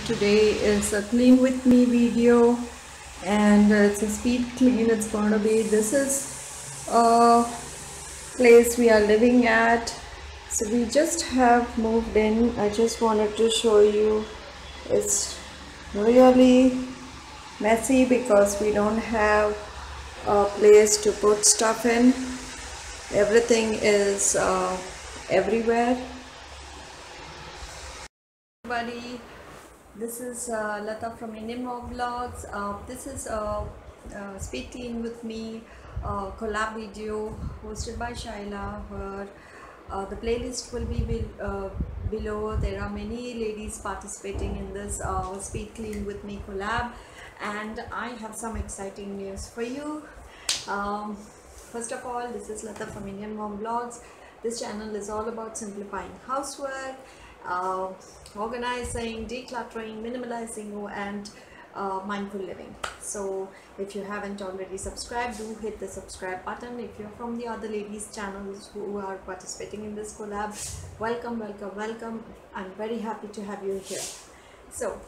Today is a clean with me video, and it's a speed clean. It's going to be, this is a place we are living at, so we just have moved in. I just wanted to show you. It's really messy because we don't have a place to put stuff in. Everything is everywhere. Everybody, this is Lata from Indian Mom Vlogs. This is Speed Clean with Me collab video hosted by Shaila. Her the playlist will be below. There are many ladies participating in this Speed Clean with Me collab, and I have some exciting news for you. First of all, this is Lata from Indian Mom Vlogs. This channel is all about simplifying housework, organizing, decluttering, minimalizing, and mindful living. So if you haven't already subscribed, do hit the subscribe button. If you're from the other ladies channels who are participating in this collab, welcome. I'm very happy to have you here. So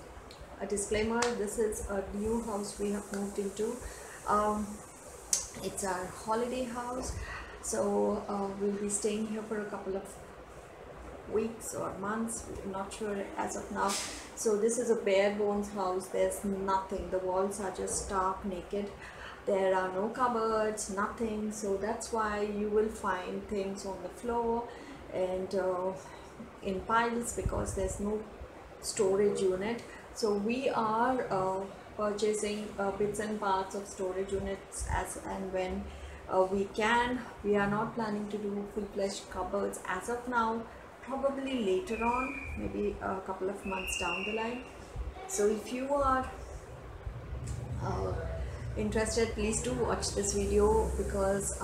a disclaimer, this is a new house we have moved into. It's our holiday house, so we'll be staying here for a couple of weeks or months, I'm not sure as of now. So this is a bare bones house. There's nothing, the walls are just stark naked, there are no cupboards, nothing. So that's why you will find things on the floor and in piles, because there's no storage unit. So we are purchasing bits and parts of storage units as and when we can. We are not planning to do full-fledged cupboards as of now, probably later on, maybe a couple of months down the line. So if you are interested, please do watch this video, because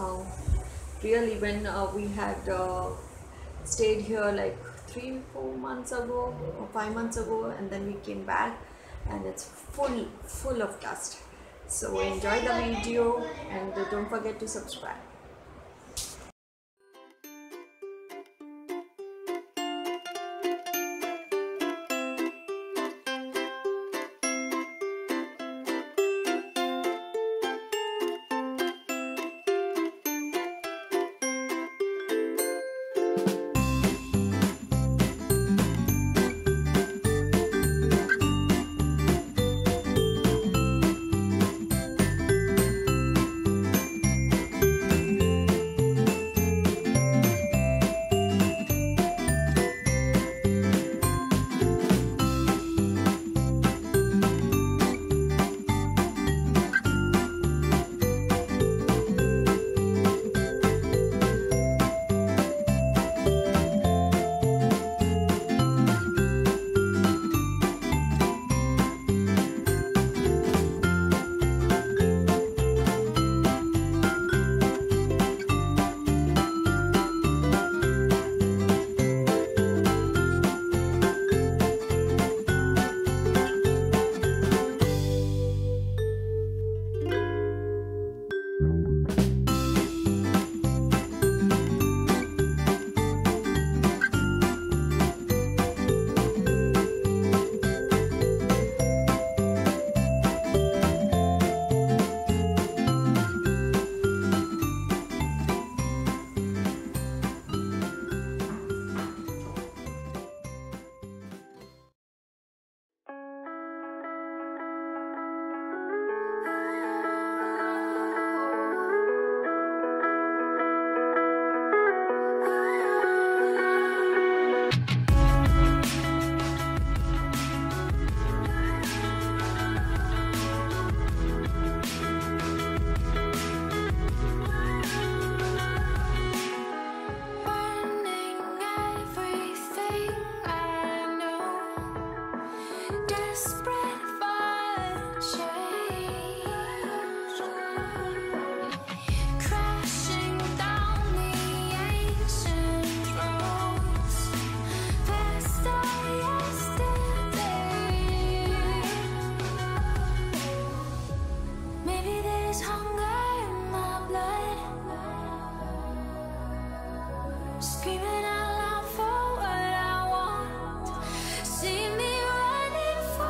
really when we had stayed here like 3-4 months ago or 5 months ago, and then we came back and it's full of dust. So enjoy the video and don't forget to subscribe. Screaming out loud for what I want. See me running for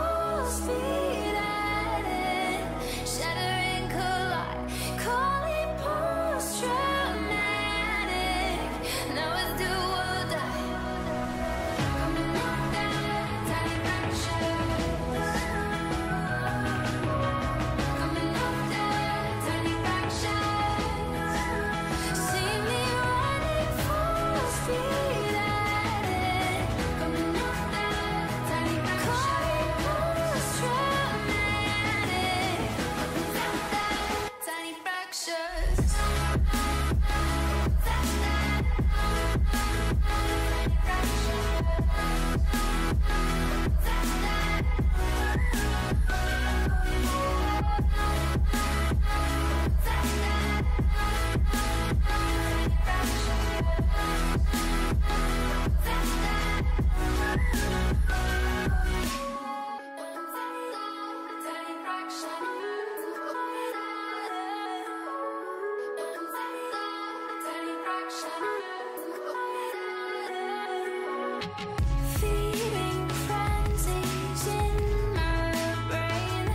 Feeding frenzies in my brain.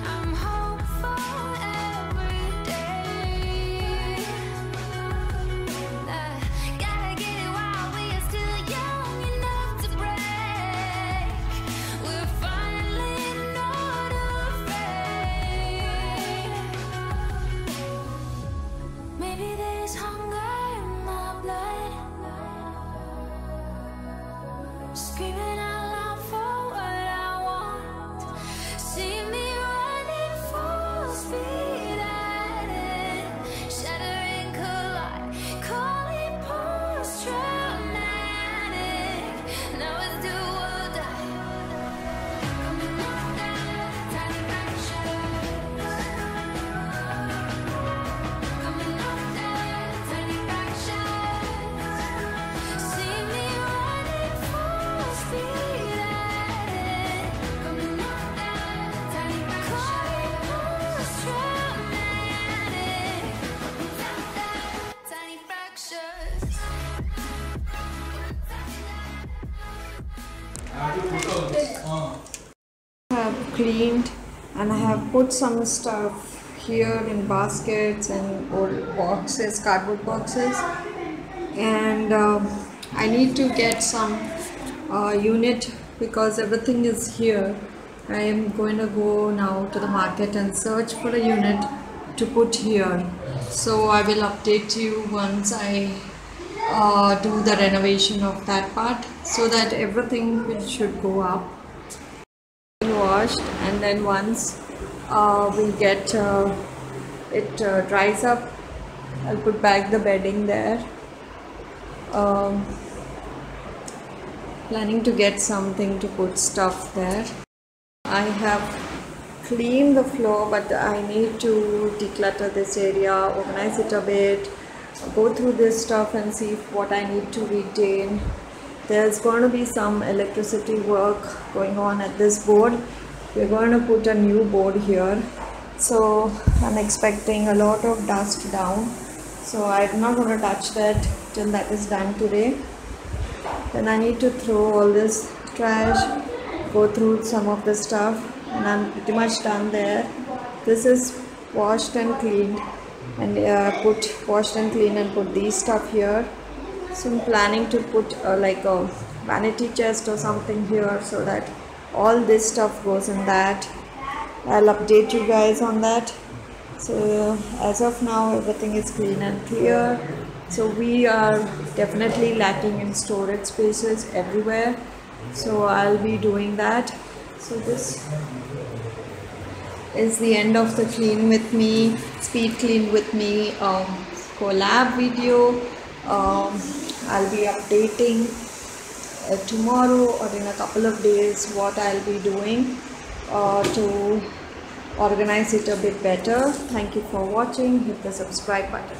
I'm hopeful every day. Gotta get it while we are still young enough to break. We're finally not afraid. Maybe there's hunger in my blood, screaming out loud for what I want. See me running full speed at it, shattering collide, call it post-traumatic. Now it's do or die. Coming off that tiny fracture. Coming off that tiny fracture. See me running full speed at it. Coming off that tiny fracture. Post-traumatic. Tiny fractures. I have cleaned and I have put some stuff here in baskets and old boxes, cardboard boxes, and I need to get some unit because everything is here. I am going to go now to the market and search for a unit to put here, so I will update you once I do the renovation of that part, so that everything should go up, washed, and then once we get it dries up, I'll put back the bedding there. Planning to get something to put stuff there. I have cleaned the floor, but I need to declutter this area, organize it a bit, go through this stuff and see what I need to retain. There's going to be some electricity work going on at this board. We're going to put a new board here, so I'm expecting a lot of dust down, so I'm not going to touch that till that is done today. Then I need to throw all this trash, go through some of the stuff, and I'm pretty much done there. This is washed and cleaned, and washed and cleaned and put these stuff here. So I'm planning to put like a vanity chest or something here, so that all this stuff goes in that. I'll update you guys on that. So as of now, everything is clean and clear. So we are definitely lacking in storage spaces everywhere, so I'll be doing that. So this is the end of the clean with me, speed clean with me collab video. I'll be updating tomorrow or in a couple of days what I'll be doing to organize it a bit better. Thank you for watching. Hit the subscribe button.